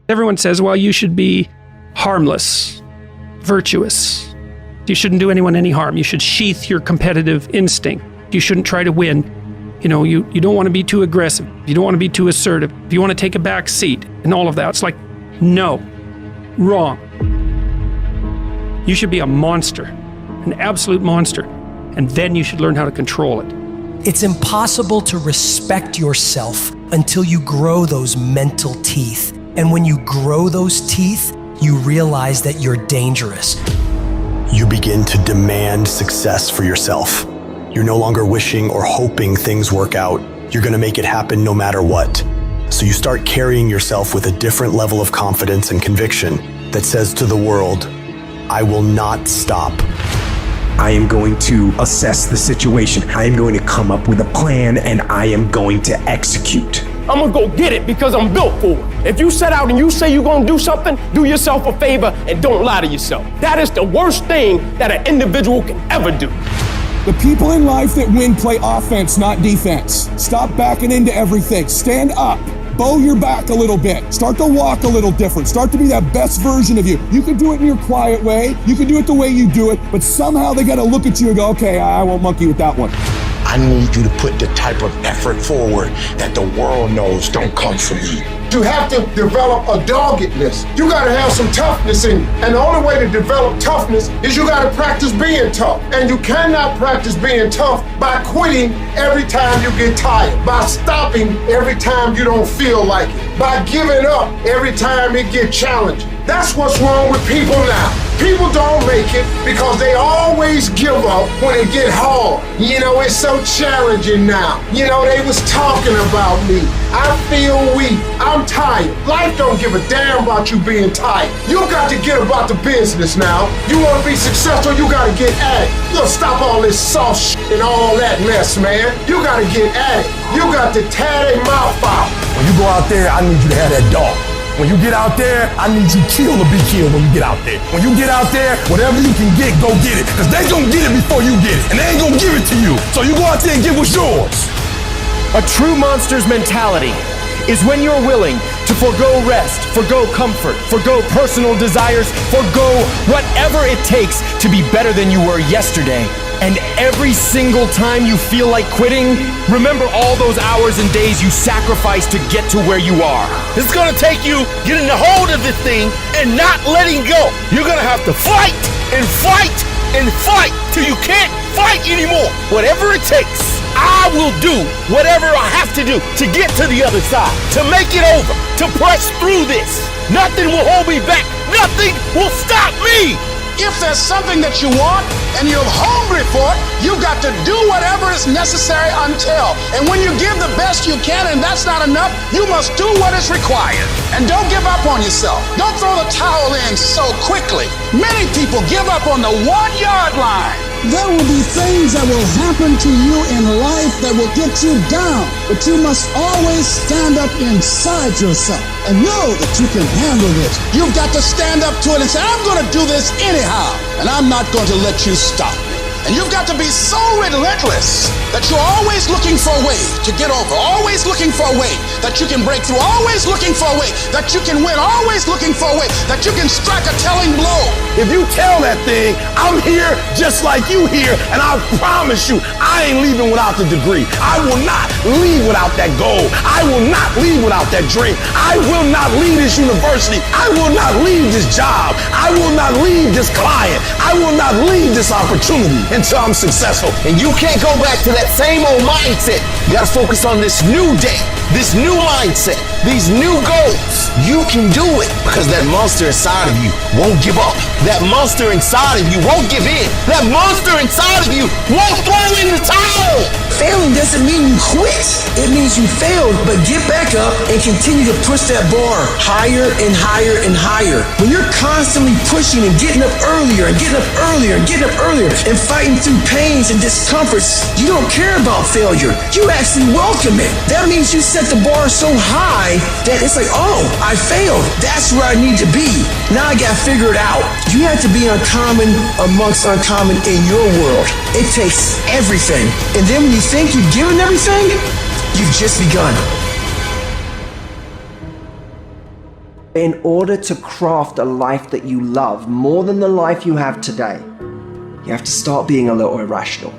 Everyone says, well, you should be harmless, virtuous. You shouldn't do anyone any harm. You should sheath your competitive instinct. You shouldn't try to win. You know, you don't want to be too aggressive. You don't want to be too assertive. You want to take a back seat and all of that. It's like, no, wrong. You should be a monster, an absolute monster, and then you should learn how to control it. It's impossible to respect yourself until you grow those mental teeth. And when you grow those teeth, you realize that you're dangerous. You begin to demand success for yourself. You're no longer wishing or hoping things work out. You're going to make it happen no matter what. So you start carrying yourself with a different level of confidence and conviction that says to the world, I will not stop. I am going to assess the situation. I am going to come up with a plan, and I am going to execute. I'm gonna go get it because I'm built for it. If you set out and you say you're gonna do something, do yourself a favor and don't lie to yourself. That is the worst thing that an individual can ever do. The people in life that win play offense, not defense. Stop backing into everything. Stand up. Bow your back a little bit. Start to walk a little different. Start to be that best version of you. You can do it in your quiet way. You can do it the way you do it, but somehow they gotta look at you and go, okay, I won't monkey with that one. I need you to put the type of effort forward that the world knows don't come from you. You have to develop a doggedness. You gotta have some toughness in you. And the only way to develop toughness is you gotta practice being tough. And you cannot practice being tough by quitting every time you get tired, by stopping every time you don't feel like it, by giving up every time it gets challenging. That's what's wrong with people now. People don't make it because they always give up when it get hard. You know, it's so challenging now. You know, they was talking about me. I feel weak. I'm tired. Life don't give a damn about you being tired. You got to get about the business now. You want to be successful, you got to get at it. You got to stop all this soft shit and all that mess, man. You got to get at it. You got to tear their mouth out. When you go out there, I need you to have that dog. When you get out there, I need you kill to be killed when you get out there. When you get out there, whatever you can get, go get it. Because they gonna get it before you get it. And they ain't gonna give it to you. So you go out there and get what's yours. A true monster's mentality is when you're willing to forgo rest, forgo comfort, forgo personal desires, forgo whatever it takes to be better than you were yesterday. And every single time you feel like quitting, remember all those hours and days you sacrificed to get to where you are. It's gonna take you getting a hold of this thing and not letting go. You're gonna have to fight and fight and fight till you can't fight anymore. Whatever it takes, I will do whatever I have to do to get to the other side, to make it over, to press through this. Nothing will hold me back. Nothing will stop me. If there's something that you want and you're hungry for it, you got to do whatever is necessary until. And when you give the best you can and that's not enough, you must do what is required. And don't give up on yourself. Don't throw the towel in so quickly. Many people give up on the 1-yard line. There will be things that will happen to you in life that will get you down, but you must always stand up inside yourself and know that you can handle this. You've got to stand up to it and say, I'm going to do this anyhow, and I'm not going to let you stop me. And you've got to be so relentless that you're always looking for a way to get over, always looking for a way that you can break through, always looking for a way that you can win, always looking for a way that you can strike a telling blow. If you tell that thing, I'm here just like you here, and I promise you, I ain't leaving without the degree. I will not leave without that goal. I will not leave without that dream. I will not leave this university. I will not leave this job. I will not leave this client. I will not leave this opportunity until I'm successful. And you can't go back to that same old mindset. You gotta focus on this new day, this new mindset, these new goals. You can do it because that monster inside of you won't give up. That monster inside of you won't give in. That monster inside of you won't throw in the towel. Failing doesn't mean you quit. It means you failed, but get back up and continue to push that bar higher and higher and higher. When you're constantly pushing and getting up earlier and getting up earlier and getting up earlier and fighting through pains and discomforts, you don't care about failure. You actually welcome it. That means you set the bar so high that it's like, oh, I failed. That's where I need to be. Now I gotta figure it out. You have to be uncommon amongst uncommon in your world. It takes everything. And then when you think you've given everything, you've just begun. In order to craft a life that you love more than the life you have today, you have to start being a little irrational.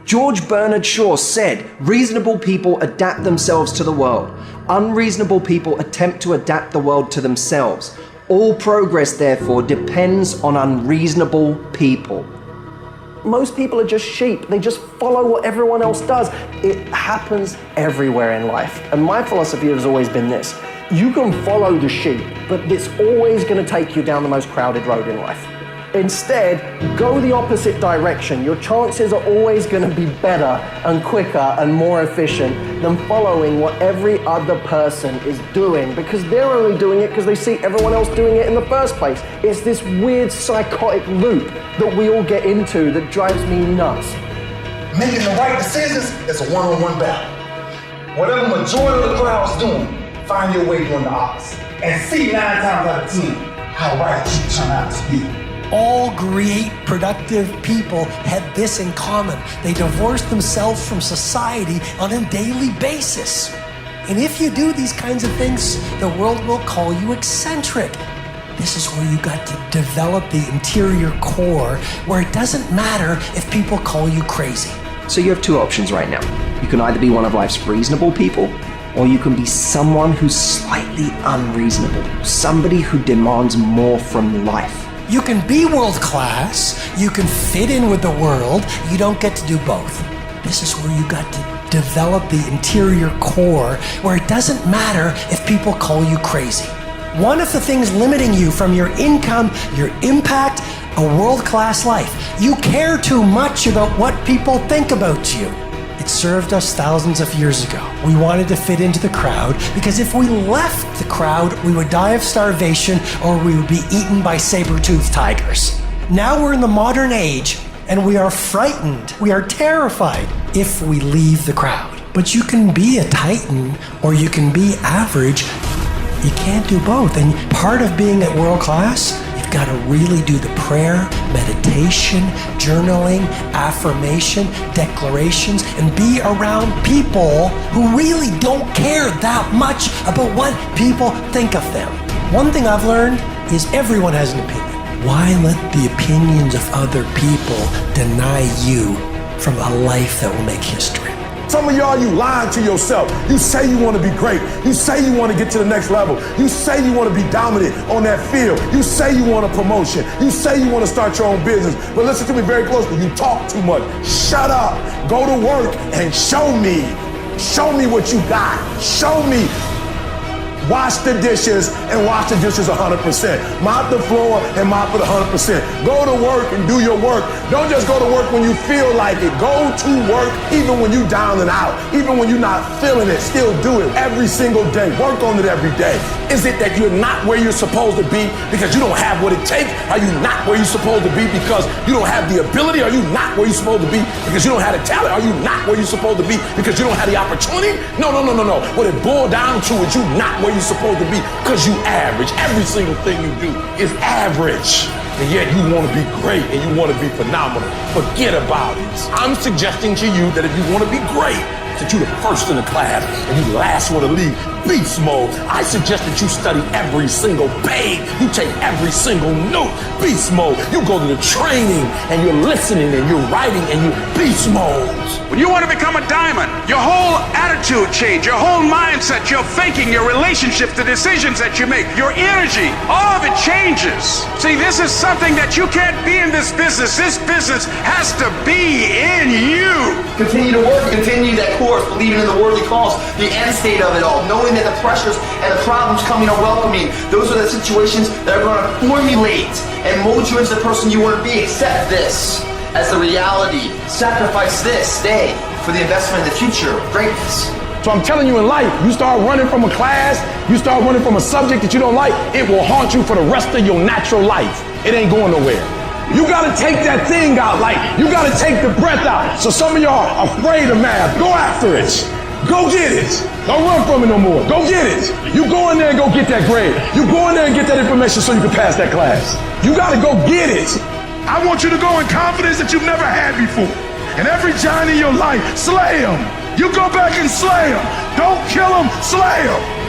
George Bernard Shaw said, reasonable people adapt themselves to the world. Unreasonable people attempt to adapt the world to themselves. All progress, therefore, depends on unreasonable people. Most people are just sheep. They just follow what everyone else does. It happens everywhere in life. And my philosophy has always been this. You can follow the sheep, but it's always going to take you down the most crowded road in life. Instead, go the opposite direction. Your chances are always going to be better and quicker and more efficient than following what every other person is doing, because they're only doing it because they see everyone else doing it in the first place. It's this weird psychotic loop that we all get into that drives me nuts. Making the right decisions is a one-on-one battle. Whatever majority of the crowd's doing, find your way doing the opposite. And see 9 times out of 10 how right you turn out to be. All great, productive people had this in common. They divorced themselves from society on a daily basis. And if you do these kinds of things, the world will call you eccentric. This is where you got to develop the interior core, where it doesn't matter if people call you crazy. So you have two options right now. You can either be one of life's reasonable people, or you can be someone who's slightly unreasonable, somebody who demands more from life. You can be world class, you can fit in with the world, you don't get to do both. This is where you got to develop the interior core, where it doesn't matter if people call you crazy. One of the things limiting you from your income, your impact, a world-class life. You care too much about what people think about you. It served us thousands of years ago. We wanted to fit into the crowd because if we left the crowd, we would die of starvation or we would be eaten by saber-toothed tigers. Now we're in the modern age and we are frightened, we are terrified if we leave the crowd. But you can be a titan or you can be average. You can't do both. And part of being at world class, you've got to really do the prayer, meditation, journaling, affirmation, declarations, and be around people who really don't care that much about what people think of them. One thing I've learned is everyone has an opinion. Why let the opinions of other people deny you from a life that will make history? Some of y'all, you lying to yourself. You say you want to be great. You say you want to get to the next level. You say you want to be dominant on that field. You say you want a promotion. You say you want to start your own business. But listen to me very closely. You talk too much. Shut up. Go to work and show me. Show me what you got. Show me. Wash the dishes and wash the dishes 100%. Mop the floor and mop it 100%. Go to work and do your work. Don't just go to work when you feel like it. Go to work even when you're down and out. Even when you're not feeling it, still do it every single day. Work on it every day. Is it that you're not where you're supposed to be because you don't have what it takes? Are you not where you're supposed to be because you don't have the ability? Are you not where you're supposed to be because you don't have the talent? Are you not where you're supposed to be because you don't have the opportunity? No. What it boiled down to is you not where you're supposed to be because you average. Every single thing you do is average. And yet you want to be great and you want to be phenomenal. Forget about it. I'm suggesting to you that if you want to be great, that you're the first in the class and you the last one to leave beast mode, I suggest that you study every single page. You take every single note, beast mode. You go to the training and you're listening and you're writing and you're beast mode. When you want to become a diamond, your whole attitude change, your whole mindset, your thinking, your relationships, the decisions that you make, your energy, all of it changes. See, this is something that you can't be in this business. This business has to be in you. Continue to work, continue that course, believing in the worldly cause, the end state of it all, knowing that the pressures and the problems coming are welcoming. Those are the situations that are going to formulate and mold you into the person you want to be. Accept this as the reality. Sacrifice this day for the investment in the future of greatness. So I'm telling you, in life, you start running from a class, you start running from a subject that you don't like, it will haunt you for the rest of your natural life. It ain't going nowhere. You gotta take that thing out, like you gotta take the breath out. So some of y'all are afraid of math. Go after it. Go get it. Don't run from it no more. Go get it. You go in there and go get that grade. You go in there and get that information so you can pass that class. You gotta go get it. I want you to go in confidence that you've never had before. And every giant in your life, slay him. You go back and slay him. Don't kill him, slay him.